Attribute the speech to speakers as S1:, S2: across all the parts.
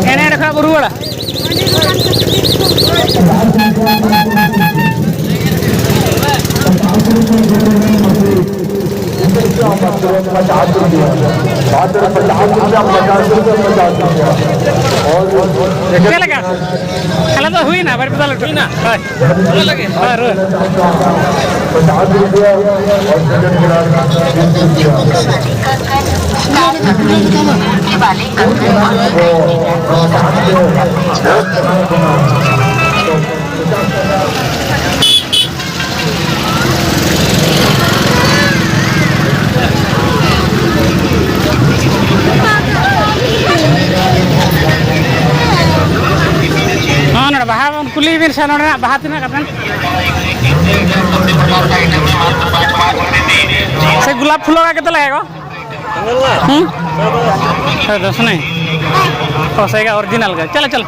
S1: एने रखा बुरुवाड़ा क्या लगा खाला तो हुई ना बड़ी पता लग ना लगे बाहा कुली बिन से बाहा तीना कतन से गुलाब फूल का कितना लगेगा दस नहीं तो सही का ओरिजिनल का चल चल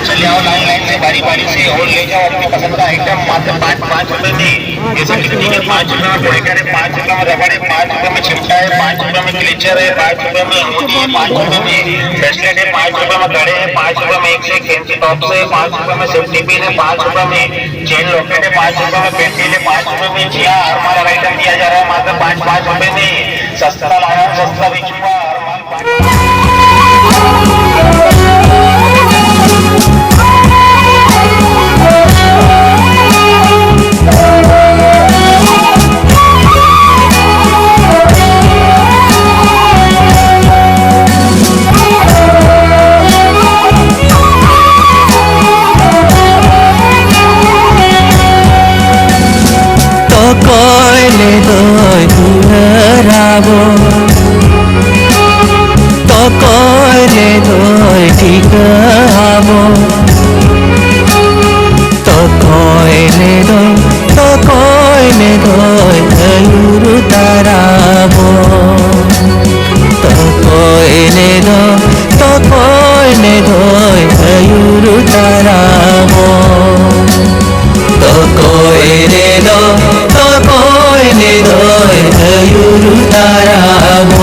S1: चलिए आओ लाइन लाइन से बारी बारी से और ले जाओ अपनी पसंद का आइटम मात्र 5 रुपए में जैसे कि 5 रुपए में टोरेकर है 5 रुपए में रबड़ है 5 रुपए में चिमटा है 5 रुपए में क्लिचर है 5 रुपए में अंगूठी है 5 रुपए में ब्रेसलेट है 5 रुपए में घड़े है 5 रुपए में एक से फैंसी टॉप्स है 5 रुपए में सेफ्टी पिन है 5 रुपए में चेन लॉकेट है 5 रुपए में पेंसिल है 5 रुपए में जिया हर माल आइटम दिया जा रहा है मात्र 5 रुपए में सस्ता लाया सस्ता बेचूंगा
S2: Taramo